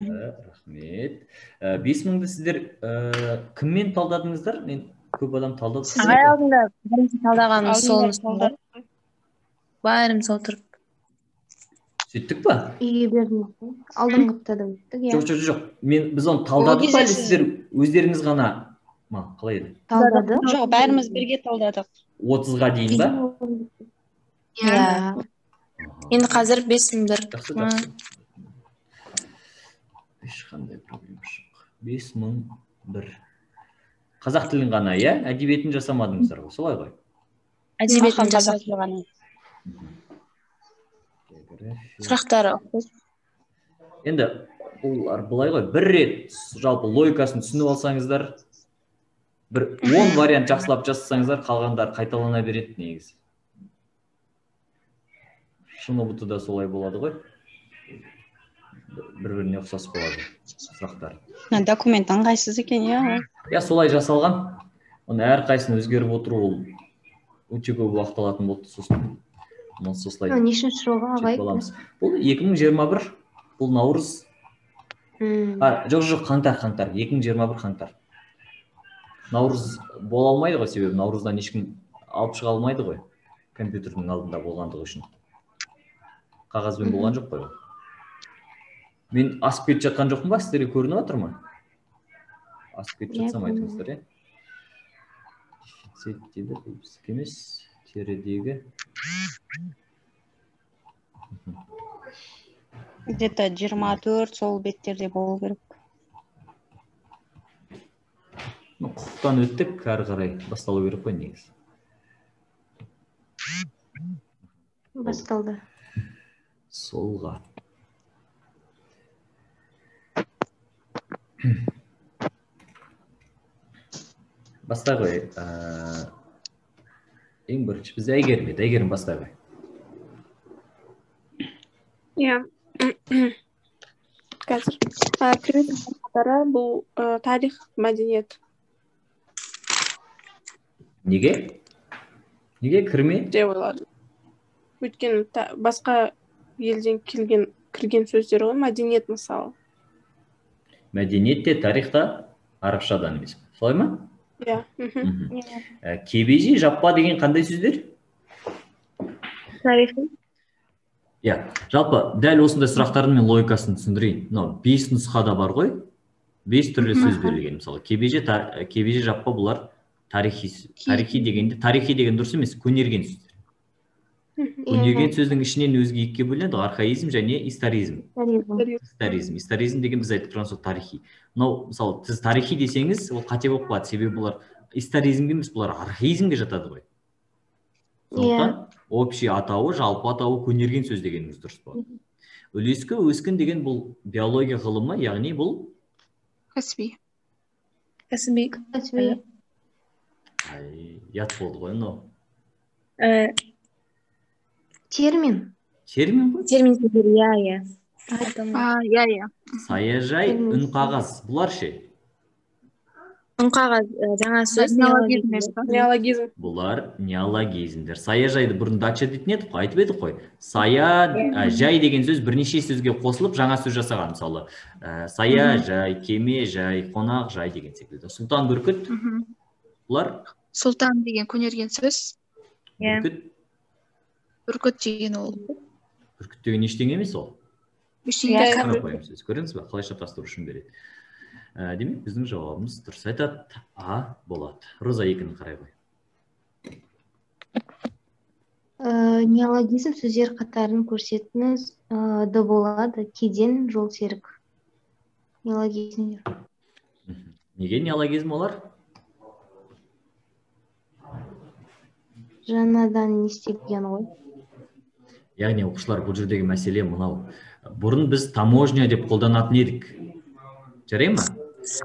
Рахмет. 5000-ді сіздер кіммен талдадыңыздар? Мен көп адам талдадық. Ағай алдында бірінші талдағанымыз солымыз. Бәріміз отырып. Сөйттік па? Алдыңғытта да өттік, иә. Жоқ. Біз оны талдадық па, сіздер өздеріңіз ғана қалай еді? Талдадық. Жоқ, бәріміз бірге талдадық. 30-ға дейін ба? Иә. Енді қазір 5001. Ешқандай проблема жоқ. 5001. Қазақ тілін ғана, иә? Әдебиетін жасамадыңыздар ғой, солай ғой? Әдебиетін жасадық. Сұрақтары. Енді олар былай ғой, бір рет жалпы логикасын түсініп алсаңыздар, бір 10 вариант жақсылап жасасаңыздар, қалғандар қайталана береді негізі. Шыны бұты да солай болады ғой. Бір-біріне ұқсас болады сұрақтар. Документ ыңғайсыз екен, иә? Я солай жасалған. Оны әрқайсысын өзгеріп отыру ол өте көп уақыт алатын болды, сосын. Нешінші жылға ағай? Бұл 2021, бұл наурыз. Жоқ, қаңтар. 2021 қаңтар. Наурыз бола алмайды ғой, себебі наурыздан ешкім алып шыға алмайды ғой, компьютердің алдында болғандығы үшін. Қағазбен болған жоқ қой. Мен асып кетіп жатқан жоқпын ба, сіздерге көрініп жатыр ма? Асып кетіп жатсам айтыңыздар, иә? Дефицеттегі, бұл емес, терідегі. Где-то 24 сол беттерде болу керек. Құқықтан өттік, әрі қарай басталу керек қой негізі. Басталды. Солға. Бастай ғой. Ең бірінші біз әйгерім бастай ғой. Иә. Қазір. Кіретін қатары бұл тарих, мәдениет. Неге? Неге кірме? Деп ойладым. Өйткені басқа елден кірген сөздер ғой, мәдениет мысалы. Мәдениет те тарихта арабшадан емес. Солай ма? Иә. Кебеже, жаппа деген қандай сөздер? Тарихи. Иә, жалпы дәл осындай сұрақтардың мен логикасын түсіндірейін. 5 нұсқада бар ғой, 5 түрлі сөз берілген. Мысалы, кебеже, жаппа бұлар тарихи деген дұрыс емес, көнерген сөздер. Көнерген сөздің ішінен өзге екіге бөлінеді, архаизм және историзм. Историзм деген біз айтып тұрған сол тарихи. Мысалы, сіз тарихи десеңіз, ол қате болып қалады, себебі бұлар историзмге емес, бұлар архаизмге жатады ғой. Сондықтан общий атауы, жалпы атауы көнерген сөз дегеніңіз дұрыс болады. Үлескі, өскін деген бұл биология ғылымы, яғни бұл кәсіби. Ят болды ғой, но. Термин. Термин ғой? Термин сөздер, иә. Иә. Саяжай, үн қағаз. Бұлар ше? Үн қағаз жаңа сөз. Неологизм. Бұлар неологизмдер. Саяжайды бұрын дача дейтін едік қой, айтып едік қой. Саяжай деген сөз бірнеше сөзге қосылып жаңа сөз жасаған. Мысалы, саяжай, кеме жай, қонақ жай деген секілді. Сұлтан бүркіт. Бұлар? Сұлтан деген көнерген сөз. Бүркіт. Бүркіт деген ол. Бүркіт деген ештеңе емес ол. Ештеңе. Көріңіз бе, қалай шатастыру үшін береді. Демек, біздің жауабымыз дұрыс айтады. Болады. Роза екіні қарай қой. Неологизм сөздер қатарын көрсетіңіз. Д болады. Кеден, жол серік. Неологизмдер. Неге неологизм олар? Жаңадан не істеген ғой. Яғни оқушылар, бұл жердегі мәселе мынау. Бұрын біз таможня деп қолданатын едік. Жарай ма?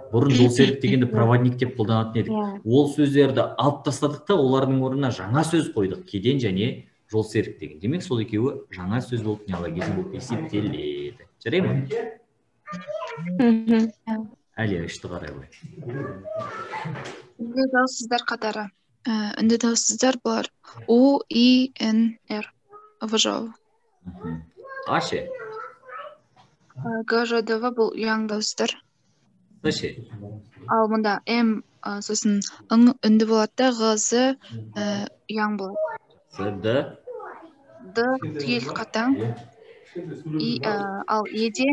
Бұрын жол серік дегенді проводник деп қолданатын едік. Ол сөздерді алып тастадық та, олардың орнына жаңа сөз қойдық. Кеден және жол серік деген. Демек, сол екеуі жаңа сөз болып, неологизм болып есептеледі. Жарай ма? Әлия, үшті қарай қой. Үнді дауыссыздар қатары. Үнді дауыссыздар бұлар У, И, Н, Р. Уважаю. Аше? Г, Ж, Д, В бұл ұяң дауыстар. ше. Ал мұнда М сосын ың үнді болады да, Г, З ұяң болады. Д. Д түгел қатаң. Ал Еде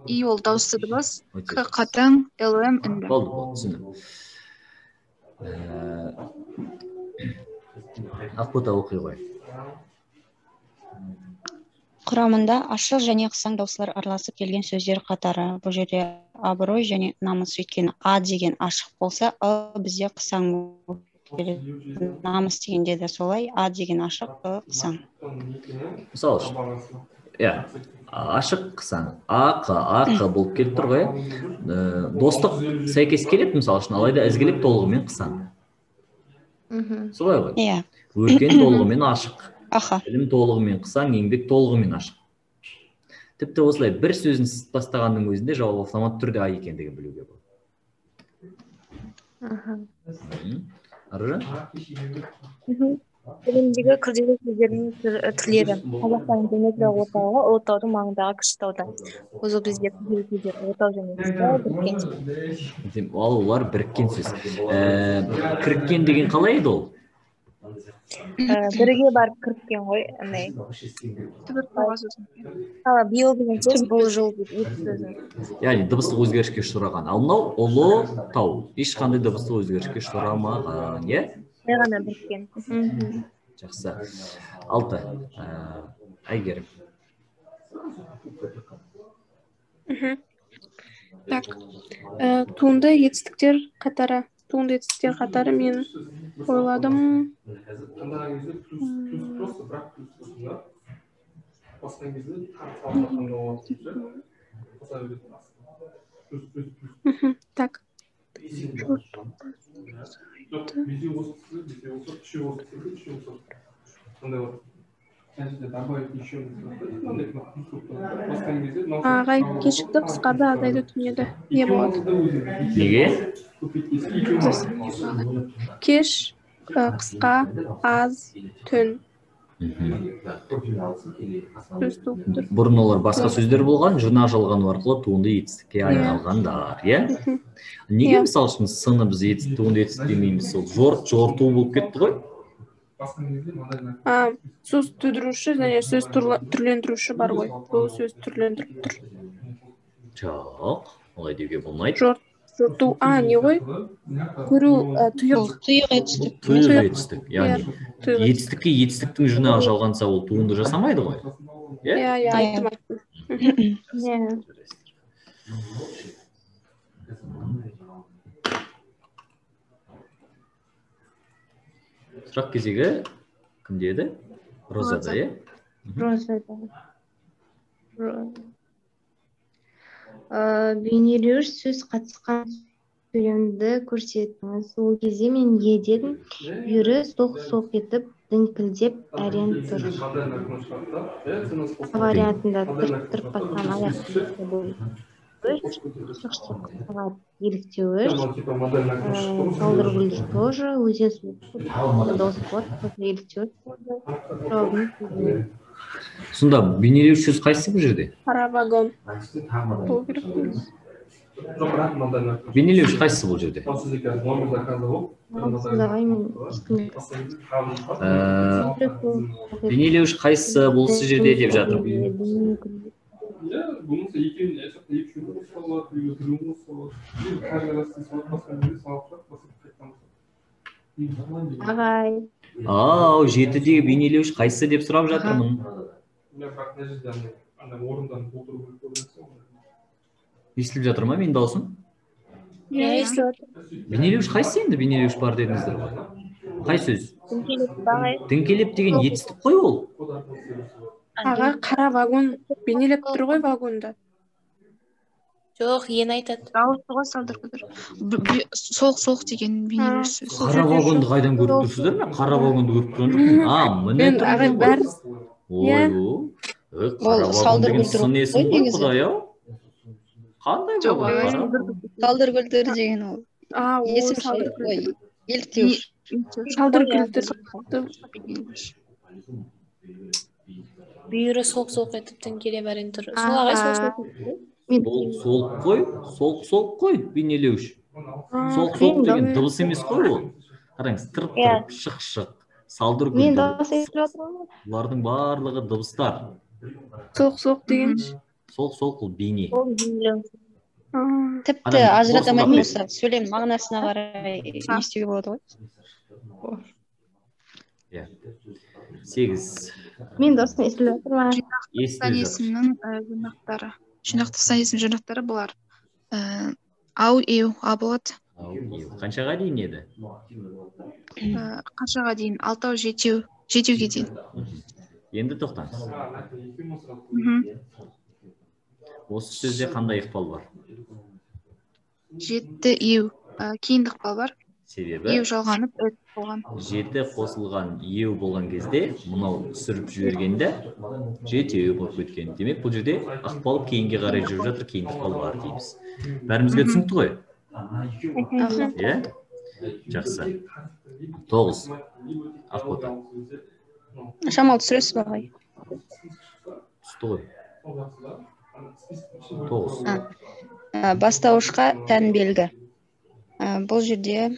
И ол дауысты дыбыс, К қатаң, Л, М үнді. Болды, түсіндім. Ақбота оқи ғой. Құрамында ашық және қысаң дауыстылар араласып келген сөздер қатары. Бұл жерде абырой және намыс, өйткені А деген ашық болса, бізде қысаң келеді. Намыс дегенде де солай, А деген ашық, қысаң. Мысалы үшін, ашық қысаң, ақ болып келіп тұр ғой. Достық сәйкес келеді, мысалы үшін, алайда ізгілік толығымен қысаң. Солай ғой. Иә. Өркен толығымен ашық. Аха. Білім толығымен қысаң, еңбек толығымен ашық. Тіпті осылай бір сөзін бастағанның өзінде жауап автомат түрде А екендігін білуге болады. Аружан? Білімдегі күрделі сөздердің түрлері. Қазақстан геометриялық орталығы Ұлытаудың маңындағы Кішітауда. Өзі бізде күрделі сөздер Ұлытау және Кішітау біріккен. Ал олар біріккен сөз. Кіріккен деген қалай еді ол? Біріге барып кіріккен ғой. Биыл деген сөз бұл жыл сөзі. Яғни дыбыстық өзгеріске ұшыраған. Ал мынау ұлы тау. Ешқандай дыбыстық өзгеріске ұшырамаған, иә? Ғана біріккен. Жақсы. 6. Әйгерім. Так. Туынды етістіктер қатары. Туынды етістіктер қатары мен ойладым. Так. Ағай кешікті, қысқарды, азайды, түнеді. Не болады? Неге? Кеш, қысқа, аз, түн. Бұрын олар басқа сөздер болған, жұрна жалғану арқылы туынды етістікке айналғандар, иә? Неге мысалы үшін сыны біз туынды етістік демейміз? Сол жорту болып кетті ғой? Сөз тудырушы және сөз түрлендіруші бар ғой. Бұл сөз түрлендіріп тұр. Жоқ, олай деуге болмайды. Жорту, не ғой? Көру, тұйық. Тұйық етістік. Тұйық етістік. Яғни етістікке етістіктің жұрна жалғанса ол туынды жасамайды ғой? Иә, айттым. Сұрақ кезегі кімде еді? Розада, иә? Розада. Бейнелеуіш сөз қатысқан сөйлемді көрсетіңіз. Ол кезде мен еден бүйірі соқ-соқ етіп, діңкілдеп әрең тұр. Вариантында тырп-тырп басқан аяқты болып. Шық-шыққа еліктеуіш, салдыргүлдір тоже, өзен суы дауысы болады, еліктеуіш болды. Сонда бейнелеуіш сөз қайсысы бұл жерде? Қара вагон. Бейнелеуіш қайсысы бұл жерде? Бейнелеуіш қайсысы бұл жерде деп жатыр? Ағай. Жетідегі бейнелеуіш қайсысы деп сұрап жатырмын. Естіліп жатыр ма мен даусым? Бейнелеуіш қайсысы енді? Бейнелеуіш бар дедіңіздер ғой. Қай сөз? Діңкелеп деген етістік қой ол. Аға, қара вагон бейнелеп тұр ғой вагонда. Жоқ, ен айтады. Дауысы ғой салдыргүлдір. Соқ-соқ деген бейнелеуіш сөз. Қара вагонды қайдан көріп тұрсыздар ма? Қара вагонды көріп тұрған жоқпын. Міне тұрған ғой. Қара вагон деген сын есім ғой, құдай-ау. Қандай вагон? Салдыргүлдір деген ол. Есім салдыргүлдір. Еліктеуіш. Салдыргүлдір. бүйірі солқ-солқ етіп келе берген тұр. Сол ағай солқ-солқ етіп. Солқ қой бейнелеуіш. Солқ деген дыбыс емес қой ол. Қараңыз, тырп-тырп, шық-шық, салдыр Мен күлдір. дауыс естіп жатырмын. Бұлардың барлығы дыбыстар. Соқ-соқ деген. Солқ ол бейне. Ол бейнелеу. Тіпті ажыратамайтын болса, сөйлем мағынасына қарай не істеуге болады ғой. 8. Мен дауысын естіп жатырмын. Жинақтық есімнің жинақтары. Жинақтық есім жинақтары бұлар. Ау, еу, а болады. Қаншаға дейін еді? Қаншаға дейін? 6, 7, 7-ге дейін. Енді тоқтаңыз. Осы сөзде қандай ықпал бар? 7 еу. Кейін ықпал бар. Себебі Еу жалғанып өтіп болған. 7 қосылған еу болған кезде, мұнау түсіріп жібергенде 7 еу болып кеткен. Демек, бұл жерде ықпал кейінге қарай жүріп жатыр, кейін ықпал бар дейміз. Бәрімізге түсінікті ғой? Иә? Жақсы. 9. Ақбота. Шамал түсіресіз ба ағай? Түсті ғой. 9. Бастауышқа тән белгі. Бұл жерде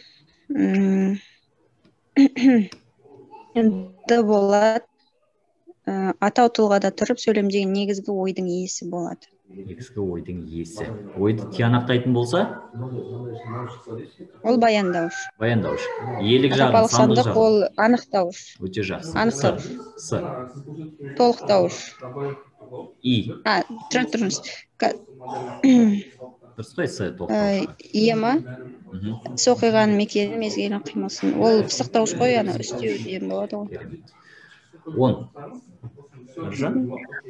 енді болады. Атау тұлғада тұрып сөйлемдегі негізгі ойдың иесі болады. Негізгі ойдың иесі. Ойды тиянақтайтын болса? Ол баяндауыш. Баяндауыш. Иелік жағын, Сапалық сандық сандық жағын. ол анықтауыш. Өте жақсы. Анықтауыш. С. Толықтауыш. И. Тұрыңыз. Дұрыс қой, С толықтауыш. Ема. Іс оқиғаның мекені мезгілін қимылсын. Ол пысықтауыш қой, ана үстеу деген болады ғой. 10. Нұржан?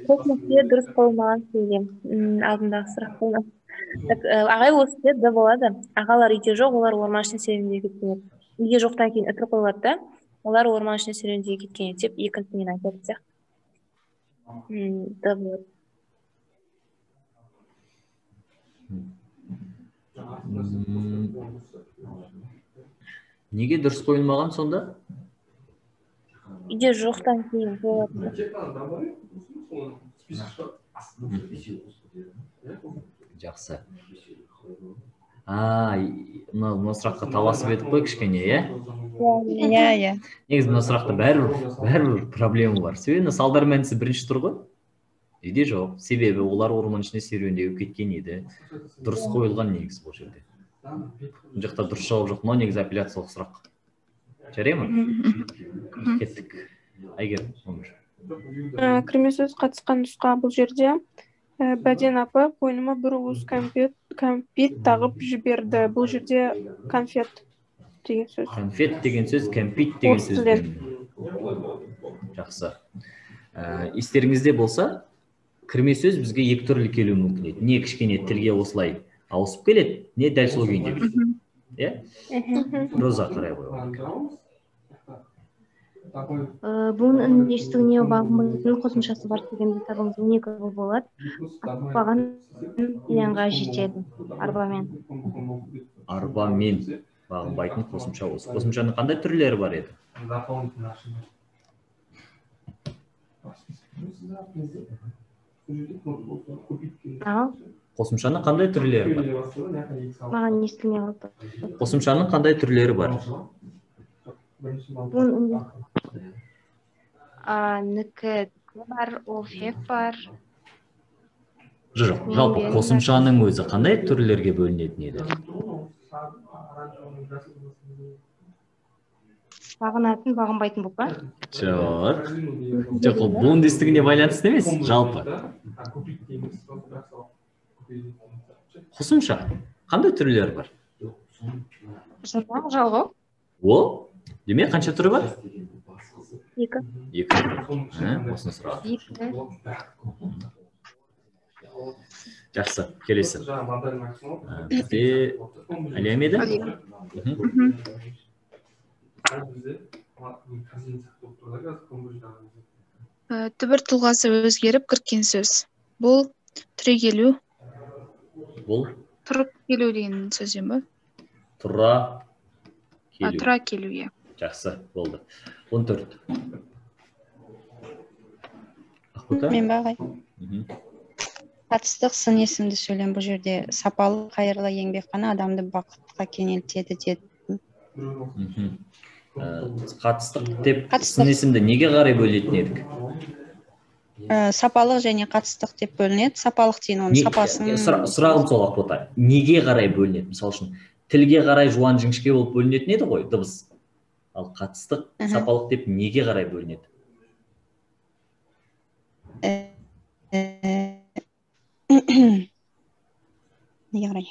Қосымше дұрыс қойылмаған сөйлем. Алдындағы сұрақ қойма. Ағай осы д болады. Ағалар үйде жоқ, олар орман ішіне серуендеуге кеткен еді. Үйге жоқтан кейін үтір қойылады да, олар орман ішіне серуендеуге кеткен еді деп екіншісінен айтады сияқты. Д болады. Неге дұрыс қойылмаған сонда? Үйде жоқтан кейін қойылады. Жақсы. Мына сұраққа таласып едік қой кішкене, иә? Иә. Негізі мына сұрақта бәрібір проблема бар. Себебі салдар мәнісі бірінші тұр ғой? Үйде жоқ. Себебі олар орман ішіне серуендеуге кеткен еді. Дұрыс қойылған негізі бұл жерде. Бұл жақта дұрыс жауап жоқ. Мынау негізі апелляциялық сұрақ. Жарай ма? Кеттік. Айгерім, өмір. Кірме сөз қатысқан нұсқа бұл жерде. Бәден апа қойныма бір уыс кәмпит тағып жіберді. Бұл жерде конфет деген сөз. Конфет деген сөз, кәмпит деген сөз. Жақсы. Естеріңізде болса, кірме сөз бізге екі түрлі келуі мүмкін еді. Не кішкене тілге осылай ауысып келеді, не дәл сол күйінде келеді. Иә? Роза қарай қойған. Бұның үнін естуіне бағынбайтын қосымшасы бар дегенде табыңыз 12 жыл болады. Атпаған миллионға жетеді арбамен. Арбамен бағынбайтын қосымша осы. Қосымшаның қандай түрлері бар еді? Қосымшаның қандай түрлері бар? Маған естілмей қалды. Қосымшаның қандай түрлері бар? Нікі бар, офек бар. Жоқ, жалпы қосымшаның өзі қандай түрлерге бөлінетін еді? Бағынатын, бағынбайтын болып па? Жоқ, ол буындестігіне байланысты емес, жалпы. Қосымша қандай түрлері бар? Жалғау. О, демек қанша түрі бар? 2. Осыны сұрақ. Жақсы, келесі. Бізде Әлия ме еді? Түбір тұлғасы өзгеріп кірген сөз. Бұл түрегелу. Бұл? Тұрып келу деген сөзден ба? Тұра келу. Тұра келу, иә. Жақсы, болды. 14. Ақбота? Мен ба ағай? Қатыстық сын есімді сөйлем бұл жерде сапалы қайырлы еңбек қана адамды бақытқа кенелтеді деді. Қатыстық деп сын есімді неге қарай бөлетін едік? Сапалық және қатыстық деп бөлінеді. Сапалық дейін оның сапасын. Сұрағым сол Ақбота. Неге қарай бөлінеді? Мысалы үшін тілге қарай жуан жіңішке болып бөлінетін еді ғой дыбыс. Ал қатыстық сапалық деп неге қарай бөлінеді? Неге қарай?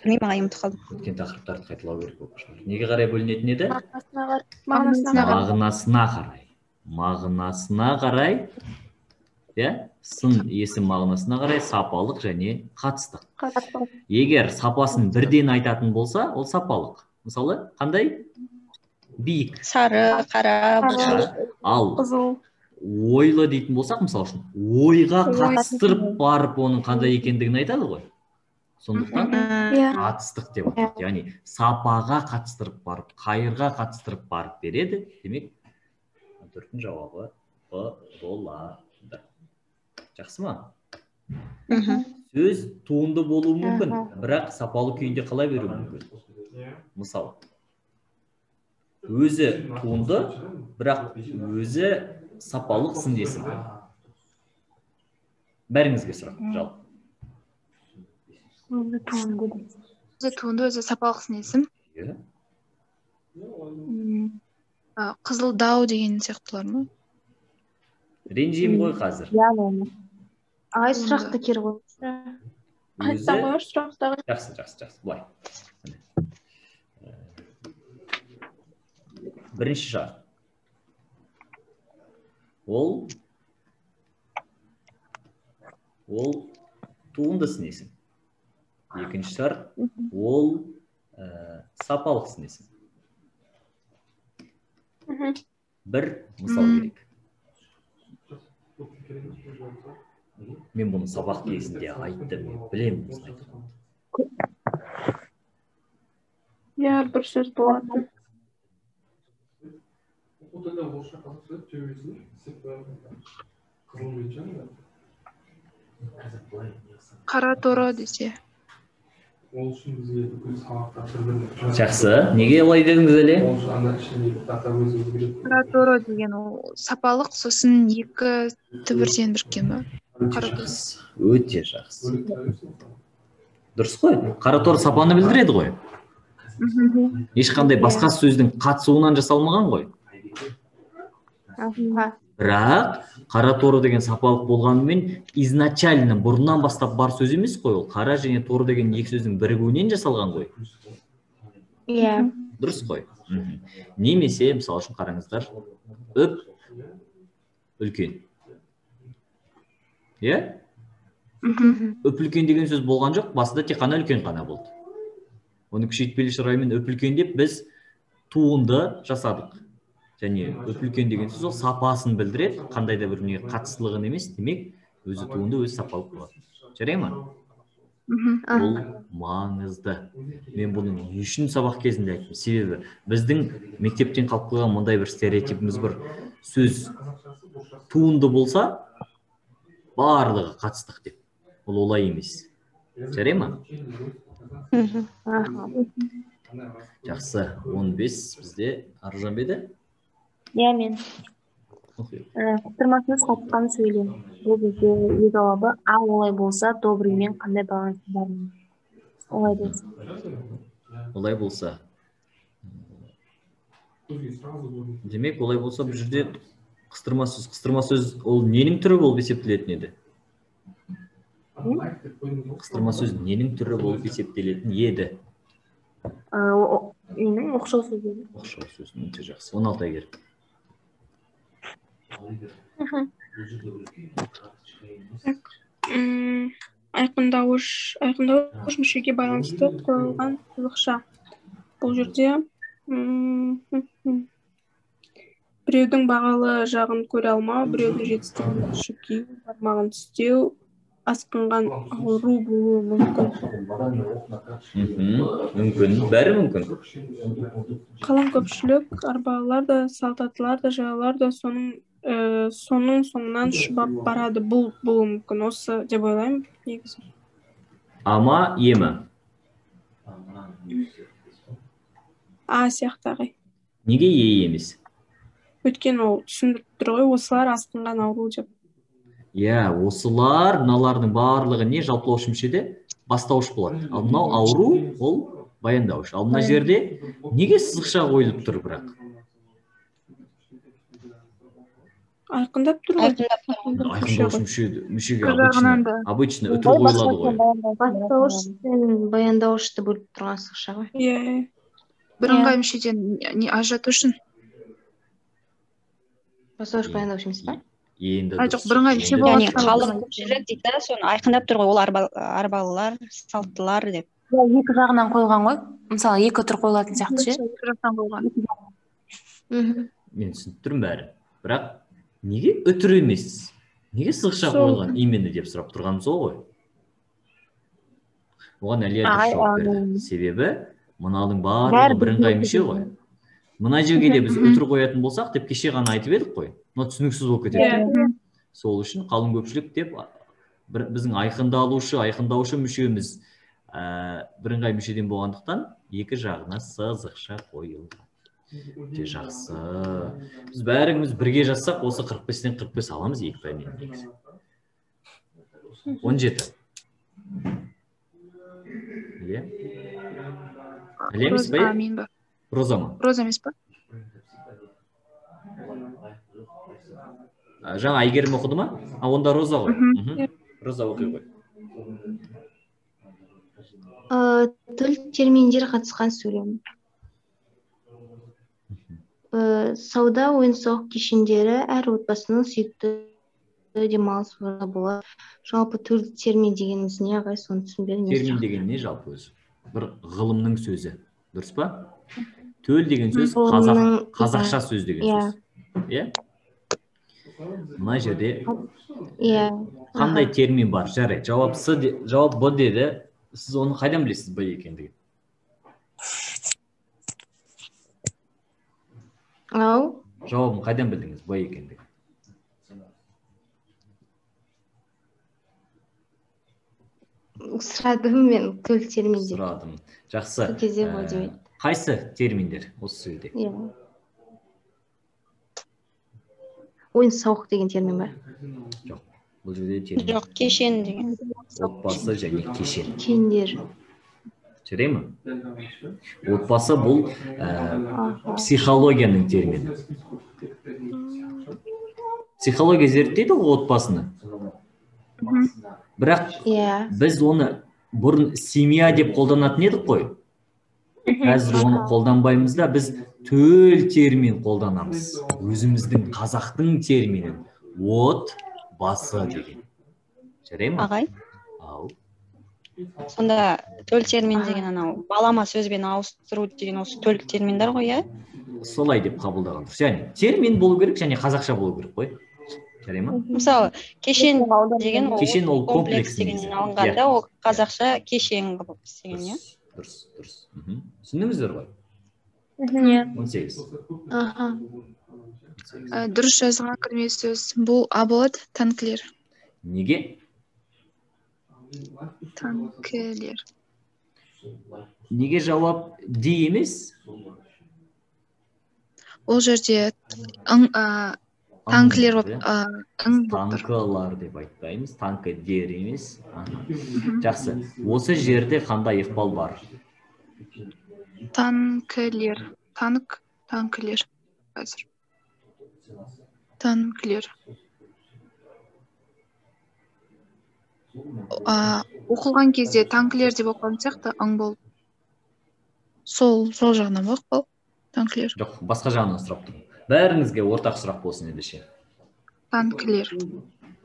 Білмеймін ағай, ұмытып қалдым. Өткен тақырыптарды қайталау керек болып шығар. Неге қарай бөлінетін еді? Мағынасына қарай. Иә, сын есім мағынасына қарай сапалық және қатыстық. Егер сапасын бірден айтатын болса, ол сапалық. Мысалы, қандай? Биік. Сары, қара, ал ойлы дейтін болсақ, мысалы үшін, ойға қатыстырып барып оның қандай екендігін айтады ғой. Сондықтан қатыстық деп атайды. Яғни сапаға қатыстырып барып, қайырға қатыстырып барып береді. Демек, төрттің жауабы болады. Жақсы ма? Сөз туынды болуы мүмкін, бірақ сапалы күйінде қалай беруі мүмкін? Мысалы, өзі туынды, бірақ өзі сапалық сын есім. Бәріңізге сұрақ, жалпы. Өзі туынды, өзі сапалық сын есім. Қызылдау деген сияқтылар ма? Ренжеймін ғой қазір. Ай, сұрақты кері қойшы. Жақсы. Былай. Бірінші шарт. Ол туынды сын есім. Екінші шарт, ол сапалық сын есім. Бір мысал керек. Мен бұны сабақ кезінде айттым, білемін. Иә, бір сөз болады. Қара торы десе. Жақсы, неге олай дедіңіз әле? Қара торы деген ол сапалық, сосын екі түбірден біріккен ба? Өте жақсы. Дұрыс қой? Қара торы сапаны білдіреді ғой. Ешқандай басқа сөздің қатысуынан жасалмаған ғой. Бірақ қара торы деген сапалық болғанымен изначально бұрыннан бастап бар сөз емес қой, ол қара және торы деген екі сөздің бірігуінен жасалған ғой. Иә. Дұрыс қой. Немесе, мысалы үшін қараңыздар, үп үлкен. Иә? Үп үлкен деген сөз болған жоқ, басында тек қана үлкен ғана болды. Оны күшейтпелі шыраймен үп үлкен деп біз туынды жасадық. Және үп үлкен деген сөз ол сапасын білдіреді, қандай да бір не қатыстылығын емес, демек өзі туынды, өзі сапалық болады. Жарай ма? Бұл маңызды. Мен бұны не үшін сабақ кезінде айттым? Себебі біздің мектептен қалып қойған мұндай бір стереотипіміз бар. Сөз туынды болса, барлығы қатыстық деп. Ол олай емес. Жарай ма? Жақсы, 15 бізде Аружан беді? Иә, мен. Құптырмасыңыз қатысқан сөйлем. Бұл бізде екі жауабы. Олай болса, добрыймен қандай байланысы бар? Олай болса. Олай болса. Демек, олай болса бұл жерде қыстырма сөз ол ненің түрі болып есептелетін еді? Қыстырма сөз ненің түрі болып есептелетін еді? Менің оқшау сөз. Оқшау сөз, өте жақсы. 16 әйгер. Айқындауыш мүшеге байланысты қойылған сызықша. Бұл жерде біреудің бағалы жағын көре алмау, біреудің жетістігін шүкеу, бармағын тістеу, асқынған ауру болуы мүмкін. Мүмкін, бәрі мүмкін. Қалың көпшілік, арбалар да, солдаттар да, жаяулар да соның соңынан шұбап барады. Бұл мүмкін. Осы деп ойлаймын негізі. Ама емі. Сияқты ағай. Неге емес? Өйткені ол түсіндіріп тұр ғой, осылар асқынған ауру деп. Осылар, мыналардың барлығы не жалпылауыш мүшеде бастауыш болады. Ал мынау ауру, ол баяндауыш. Ал мына жерде неге сызықша қойылып тұр бірақ? Айқындап тұр ғой. Айқындауыш мүшеге обычно үтір қойылады ғой. Бастауыш пен баяндауышты бөліп тұрған сызықша ғой. Бірыңғай мүшеден ажырату үшін. Бастауыш баяндауыш емес па? Жоқ, бірыңғай мүше болады. Яғни қалың көпшілік дейді, соны айқындап тұр ғой, ол арбалылар, салттылар деп. Екі жағынан қойылған ғой. Мысалы, екі түр қойылатын сияқты ше. Екі жақтан қойылған. Мен түсініп тұрмын бәрі. Бірақ неге үтір емес? Неге сызықша қойылған именно деп сұрап тұрғанымыз сол ғой. Оған Әлия дұрыс жауап берді. Себебі мынаның барлығы бірыңғай мүше ғой. Мына жерге де біз үтір қоятын болсақ деп кеше ғана айтып едік қой. Мына түсініксіз болып кетеді. Сол үшін қалың көпшілік деп біздің айқындаушы мүшеміз бірыңғай мүшеден болғандықтан екі жағына сызықша қойылған. Жақсы. Біз бәріміз бірге жазсақ, осы 45-тен 45 аламыз екі пәннен. 17. Әлия емес па? Роза ма? Роза емес па? Жаңа Айгерім оқыды ма? Онда Роза ғой. Роза оқи ғой. Тіл терминдер қатысқан сөйлем. Сауда ойын-сауық кешендері әр отбасының сүйікті демалыс орны болады. Жалпы төл термин дегеніміз не ағай, соны түсінбедім. Термин деген не жалпы өзі? Бір ғылымның сөзі. Дұрыс па? Төл деген сөз қазақша сөз деген сөз. Мына жерде қандай термин бар? Жарайды, жауап Б деді. Сіз оны қайдан білесіз Б екендігін? Жауабын қайдан білдіңіз Б екендігін? Сұрадым мен төл терминдер. Сұрадым. Жақсы. Қайсы терминдер осы сөзде? Ойын-сауық деген термин бар? Жоқ. Бұл жерде термин. Жоқ, кешен деген. Отбасы және кешен. Кендер. Жарай ма? Отбасы бұл психологияның термині. Психология зерттейді ғой отбасыны. Бірақ біз оны бұрын семья деп қолданатын едік қой. Қазір оны қолданбаймыз да, біз төл термин қолданамыз. Өзіміздің қазақтың терминін. Отбасы деген. Жарай ма? Ағай? Ау. Сонда төл термин деген анау балама сөзбен ауыстыру деген осы төл терминдер ғой, иә? Солай деп қабылдаған дұрыс. Яғни термин болу керек және қазақша болу керек қой. Жарай ма? Мысалы, кешен деген ол комплекс деген алынғанда, ол қазақша кешен қылып істеген, иә? Дұрыс. Түсіндіңіздер ғой? 18. Дұрыс жазылған кірме сөз. Бұл А болады, танкілер. Неге? Танкілер. Неге жауап Д емес? Ол жерде танкілер танкылар деп айтпаймыз, танкілер емес. Жақсы. Осы жерде қандай ықпал бар? Танкілер. Танкілер. Қазір. Танкілер. Оқылған кезде танкілер деп оқылған сияқты болып. Сол жағынан ба ықпал? Танкілер. Жоқ, басқа жағынан сұрап тұрмын. Бәріңізге ортақ сұрақ болсын ендеше. Танкілер.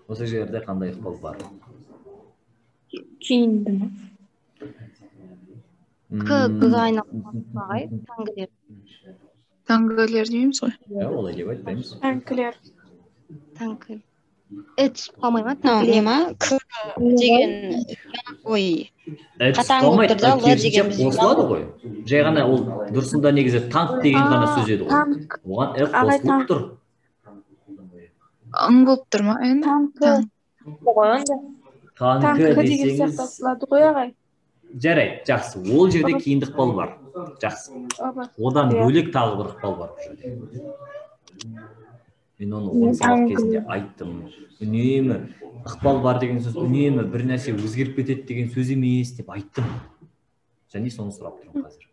Осы жерде қандай ықпал бар? Киінді ме? К-ға айналған ағай, танкілер. Танкілер дейміз ғой. Олай деп айтпаймыз. Танкілер. Танкілер. түсіп қалмай ма? не ма к деген ой қатаң болып тұр да л деген қосылады ғой. Жай ғана ол дұрысында негізі танк деген ғана сөз еді ғой. Оған қосылып тұр. Ың болып тұр ма? Танкі деген сияқты асылады ғой ағай. Жарайды, жақсы. Ол жерде кейін ықпал бар. Жақсы. Одан бөлек тағы бір ықпал бар бұл жерде. Мен оны сабақ кезінде айттым. Үнемі ықпал бар деген сөз, үнемі бір нәрсе өзгеріп кетеді деген сөз емес деп айттым. Және соны сұрап тұрмын қазір.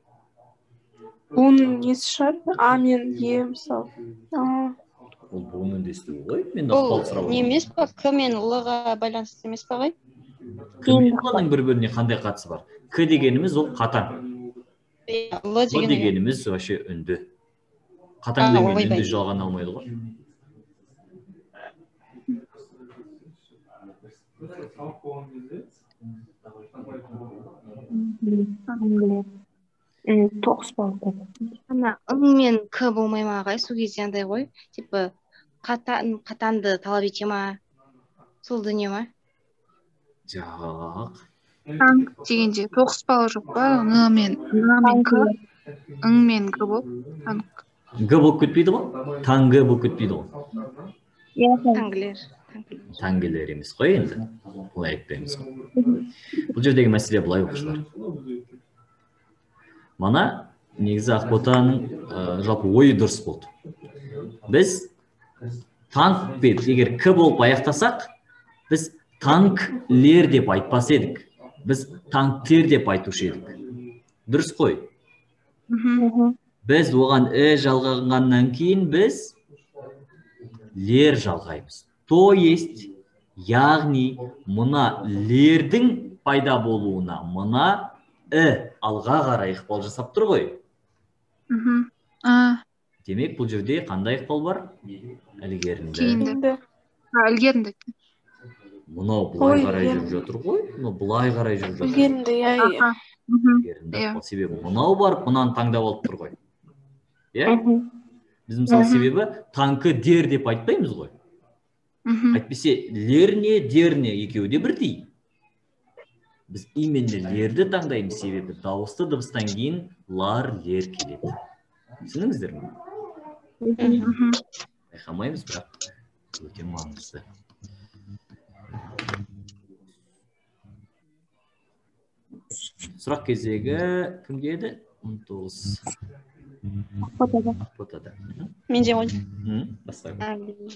Оның несі шығар? А мен Е мысалы. Ол бұның үндестігі ғой. Мен ықпал сұрап не емес па? К мен Л-ға байланысты емес па ғой? К мен Л-ның бір-біріне қандай қатысы бар? К дегеніміз ол қатаң. Л дегеніміз вообще үнді. Қатаң деген үнді жалған алмайды ғой. Тоғыз болды. Ана ың мен к болмай ма ағай? Сол кезде андай ғой. Типа қатанды талап ете ма? Сол дүние ма? Жоқ. Танк дегенде тоғыспалы жоқ па? Ң мен к. Ың мен к болып. Танк. Г болып кетпейді ғой? Таңғы болып кетпейді ғой? Тәңгілер. Тәңгілер емес қой енді. Бұлай айтпаймыз ғой. Бұл жердегі мәселе бұлай оқушылар. Мана негізі Ақботаның жалпы ойы дұрыс болды. Біз танкпен егер к болып аяқтасақ, біз танклер деп айтпас едік. Біз танктер деп айтушы едік. Дұрыс қой. Біз оған жалғағаннан кейін біз лер жалғаймыз. То есть, яғни мына лердің пайда болуына мына алға қарай ықпал жасап тұр ғой. Демек, бұл жерде қандай ықпал бар? Ілгерінде. Ілгерінде. Мұнау бұлай қарай жүріп жатыр ғой. Мұнау бұлай қарай жүріп жатыр. Ілгерінде, себебі мұнау барып, мұнан таңдап алып тұр ғой. Біз мысалы себебі танкі дер деп айтпаймыз ғой. Айтпесе, лерне, дерне екеуі де бірдей. Біз именно лерді таңдаймыз себебі дауысты дыбыстан кейін лар, лер келеді. Түсініңіздер ме? Байқамаймыз, бірақ өте маңызды. Сұрақ кезегі кімге еді? 19. Ақботада. Менде ғой. Бастаймын.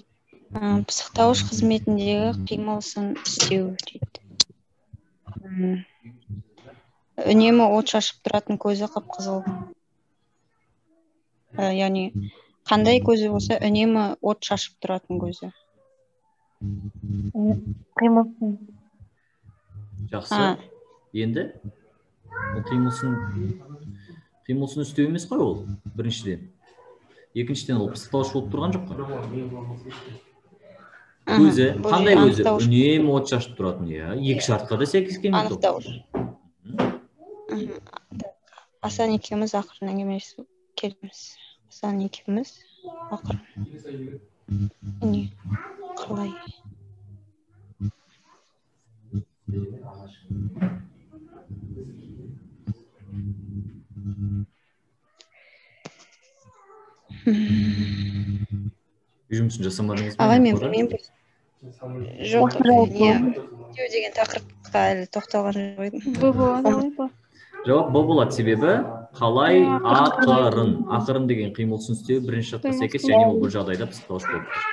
Пысықтауыш қызметіндегі қимылсын істеу дейді. Үнемі от шашып тұратын көзі қып-қызыл. Яғни, қандай көзі болса, үнемі от шашып тұратын көзі. Қимылсын. Жақсы. Енді, қимылсын істеу емес қой ол, біріншіден. Екіншіден ол пысықтауыш болып тұрған жоқ қой. Көзі, қандай көзі? Үнемі от шашып тұратын, екі шартқа да сәйкес келмейді. Анықтауыш. Асан екеуміз ақырын әңгімелесіп келеміз. Асан екеуміз ақырын. Не, қалай? Жұмысын жасамадыңыз ба? Ағай, мен білмеймін. Жоқ, не деген тақырыпқа әлі тоқталған жоқ. Жауап Б болады, себебі қалай ақырын деген қимылсын істеу бірінші шартқа сәйкес, және ол бұл жағдайда пысықтауыш болып тұр.